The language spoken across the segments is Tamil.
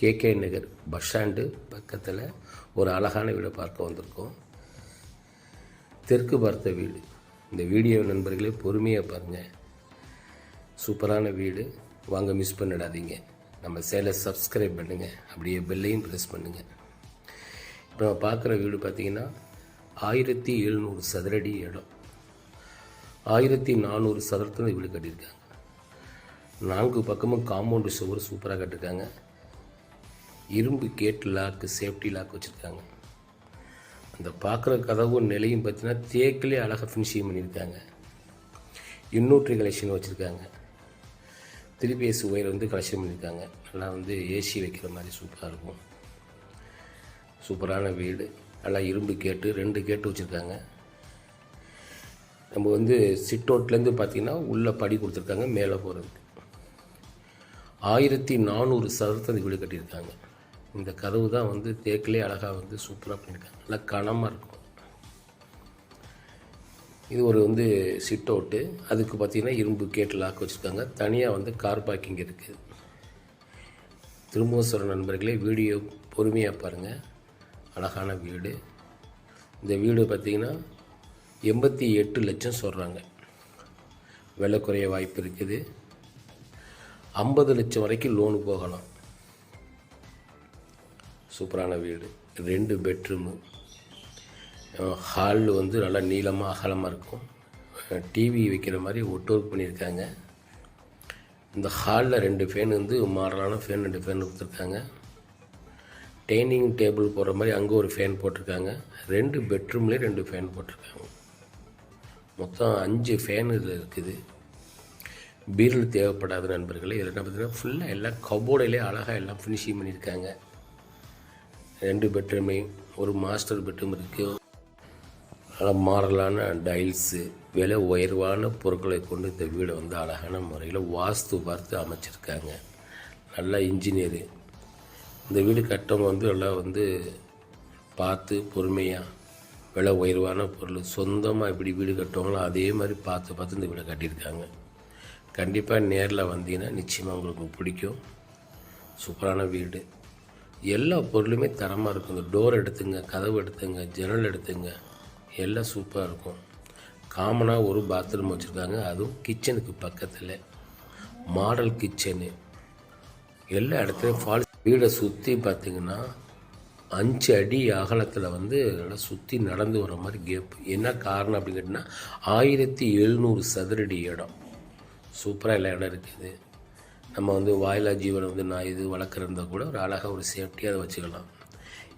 கேகே நகர் பஸ் ஸ்டாண்டு பக்கத்தில் ஒரு அழகான வீடை பார்க்க வந்திருக்கோம். தெற்கு பார்த்த வீடு. இந்த வீடியோ நண்பர்களே பொறுமையாக பாருங்கள். சூப்பரான வீடு. வாங்க, மிஸ் பண்ணிடாதீங்க. நம்ம சேனலை சப்ஸ்கிரைப் பண்ணுங்கள், அப்படியே பெல்லையும் ப்ரெஸ் பண்ணுங்கள். இப்போ நம்ம பார்க்குற வீடு பார்த்திங்கன்னா 1700 சதுரடி இடம். 1400 சதுரத்தில் வீடு கட்டியிருக்காங்க. 4 பக்கமும் காம்பவுண்டு சுவர் சூப்பராக கட்டியிருக்காங்க. இரும்பு கேட் லாக்கு, சேஃப்டி லாக் வச்சுருக்காங்க. அந்த பார்க்குற கதவும் நிலையும் பார்த்தீங்கன்னா தேக்கிலே அழகாக ஃபினிஷிங் பண்ணியிருக்காங்க. இன்வெர்டர் கலெக்ஷன் வச்சுருக்காங்க. 3PS ஒயர் கலெக்ஷன் பண்ணியிருக்காங்க. நல்லா ஏசி வைக்கிற மாதிரி சூப்பராக இருக்கும். சூப்பரான வீடு. நல்லா இரும்பு கேட்டு 2 கேட்டு வச்சுருக்காங்க. நம்ம சிட் அவுட்லேருந்து பார்த்திங்கன்னா உள்ளே படி கொடுத்துருக்காங்க மேலே போகிறதுக்கு. 1400 சதுரத்தில் வீடு கட்டியிருக்காங்க. இந்த கதவு தான் தேக்கிலே அழகாக சூப்பராக பண்ணியிருக்காங்க. நல்லா கனமாக இருக்கும். இது ஒரு சிட் அவுட்டு. அதுக்கு பார்த்திங்கன்னா இரும்பு கேட் லாக் வச்சுருக்காங்க. தனியாக கார் பார்க்கிங் இருக்குது. திரும்பவும் சொல்கிற நண்பர்களே, வீடியோ பொறுமையாக பாருங்கள். அழகான வீடு. இந்த வீடு பார்த்திங்கன்னா 88 லட்சம் சொல்கிறாங்க. விலை குறைய வாய்ப்பு இருக்குது. 50 லட்சம் வரைக்கும் லோனு போகலாம். சூப்பரான வீடு. 2 பெட்ரூமு. ஹால் நல்லா நீளமாக அகலமாக இருக்கும். டிவி வைக்கிற மாதிரி ஒர்க் பண்ணியிருக்காங்க. இந்த ஹாலில் 2 ஃபேன் மாடலான ஃபேன் 2 ஃபேன் கொடுத்துருக்காங்க. டைனிங் டேபிள் போடுற மாதிரி அங்கே ஒரு ஃபேன் போட்டிருக்காங்க. 2 பெட்ரூம்லேயே 2 ஃபேன் போட்டிருக்காங்க. மொத்தம் 5 ஃபேன் இதில் இருக்குது. பீரல் தேவைப்படாத நண்பர்களே. இதில் என்ன பார்த்தீங்கன்னா ஃபுல்லாக எல்லாம் கபோர்டிலே அழகாக எல்லாம் ஃபினிஷிங் பண்ணியிருக்காங்க. 2 பெட்ரூமே, ஒரு மாஸ்டர் பெட்ரூம் இருக்குது. நல்லா மாடலான டைல்ஸு, விலை உயர்வான பொருட்களை கொண்டு இந்த வீடை அழகான முறையில் வாஸ்து பார்த்து அமைச்சிருக்காங்க. நல்லா இன்ஜினியரு. இந்த வீடு கட்டவங்க எல்லாம் பார்த்து பொறுமையாக விலை உயர்வான பொருள் சொந்தமாக எப்படி வீடு கட்டுவாங்களோ அதே மாதிரி பார்த்து இந்த வீடை கட்டியிருக்காங்க. கண்டிப்பாக நேரில் வந்தீங்கன்னா நிச்சயமாக உங்களுக்கு பிடிக்கும். சூப்பரான வீடு. எல்லா பொருளுமே தரமாக இருக்கும். இந்த டோர் எடுத்துங்க, கதவு எடுத்துங்க, ஜன்னல் எடுத்துங்க, எல்லாம் சூப்பராக இருக்கும். காமனாக ஒரு பாத்ரூம் வச்சுருக்காங்க. அதுவும் கிச்சனுக்கு பக்கத்தில் மாடல் கிச்சனு. எல்லா இடத்துலையும் ஃபால்ஸ். வீடை சுற்றி பார்த்திங்கன்னா 5 அடி அகலத்தில் நல்லா சுற்றி நடந்து வர மாதிரி கேப். என்ன காரணம் அப்படின்னு கேட்டிங்கன்னா 1700 சதுரடி இடம். சூப்பராக எல்லா இடம் இருக்குது. நம்ம வாயிலா ஜீவனை நான் இது வளர்க்குறதா கூட ஒரு அழகாக ஒரு சேஃப்டியாக அதை வச்சுக்கலாம்.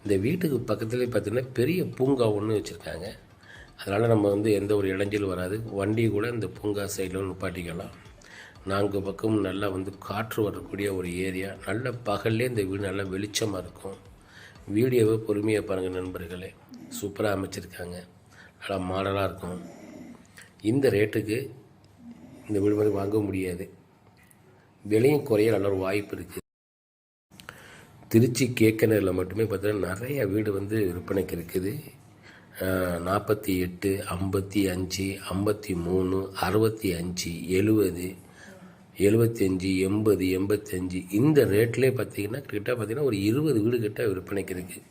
இந்த வீட்டுக்கு பக்கத்துலேயே பார்த்திங்கன்னா பெரிய பூங்கா ஒன்று வச்சுருக்காங்க. அதனால் நம்ம எந்த ஒரு இடைஞ்சல் வராது. வண்டி கூட இந்த பூங்கா சைடில் நிப்பாட்டிக்கலாம். 4 பக்கமும் நல்லா காற்று வரக்கூடிய ஒரு ஏரியா. நல்ல பகல்லே இந்த வீடு நல்லா வெளிச்சமாக இருக்கும். வீடியோவை பொறுமையாக பாருங்கள் நண்பர்களே. சூப்பராக அமைச்சிருக்காங்க. நல்லா மாடலாக இருக்கும். இந்த ரேட்டுக்கு இந்த வீடு மாதிரி வாங்க முடியாது. விலையும் குறைய நல்ல ஒரு வாய்ப்பு இருக்குது. திருச்சி கேக்கனரில் மட்டுமே பார்த்தீங்கன்னா நிறைய வீடு விற்பனைக்கு இருக்குது. 48, 55, 53, 65, 70, 75, 80, 85 இந்த ரேட்லேயே பார்த்தீங்கன்னா ஒரு 20 வீடு கிட்ட விற்பனைக்கு இருக்குது.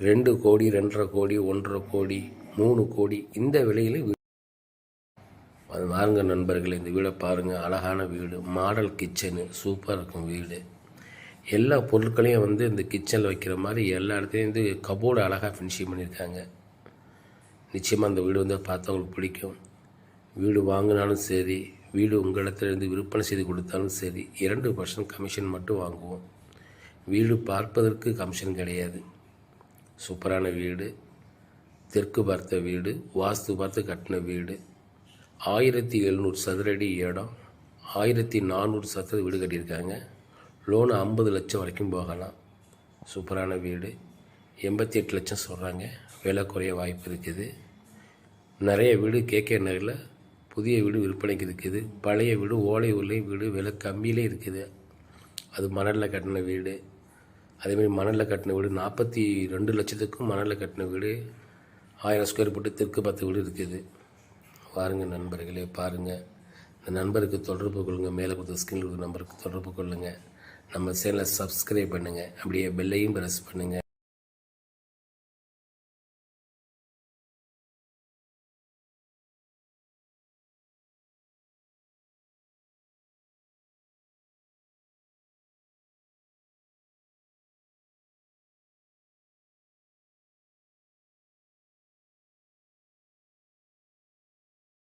2 கோடி, 2.5 கோடி, 1.5 கோடி, 3 கோடி இந்த விலையில அது வாருங்க நண்பர்களே. இந்த வீடை பாருங்கள். அழகான வீடு. மாடல் கிச்சனு சூப்பராக இருக்கும் வீடு. எல்லா பொருட்களையும் இந்த கிச்சனில் வைக்கிற மாதிரி எல்லா இடத்துலையும் கபோர்டு அழகாக ஃபினிஷிங் பண்ணியிருக்காங்க. நிச்சயமாக அந்த வீடு பார்த்தவங்களுக்கு பிடிக்கும். வீடு வாங்கினாலும் சரி, வீடு உங்கள் இடத்துலேருந்து விற்பனை செய்து கொடுத்தாலும் சரி, 2% கமிஷன் மட்டும் வாங்குவோம். வீடு பார்ப்பதற்கு கமிஷன் கிடையாது. சூப்பரான வீடு. தெற்கு பார்த்த வீடு. வாஸ்து பார்த்து கட்டின வீடு. 1700 சதுரடி இடம். 1400 சதுர வீடு கட்டியிருக்காங்க. லோனு 50 லட்சம் வரைக்கும் போகலாம். சூப்பரான வீடு. 88 லட்சம் சொல்கிறாங்க. விலை குறைய வாய்ப்பு இருக்குது. நிறைய வீடு கேகே நகரில் புதிய வீடு விற்பனைக்கு இருக்குது. பழைய வீடு ஓலை உள்ள வீடு விலை கம்மியிலே இருக்குது. அது மணலில் கட்டின வீடு. அதேமாதிரி மணலில் கட்டின வீடு 42 லட்சத்துக்கும் மணலில் கட்டின வீடு 1000 ஸ்கொயர் ஃபீட்டு தெற்கு பார்த்த வீடு இருக்குது. பாருங்கள் நண்பர்களே, பாருங்கள். இந்த நண்பருக்கு தொடர்பு கொள்ளுங்கள். மேலே கொடுத்த ஸ்கிரீனில் இருக்கிற நம்பருக்கு தொடர்பு கொள்ளுங்கள். நம்ம சேனலை சப்ஸ்கிரைப் பண்ணுங்கள், அப்படியே பெல்லையும் ப்ரெஸ் பண்ணுங்கள்.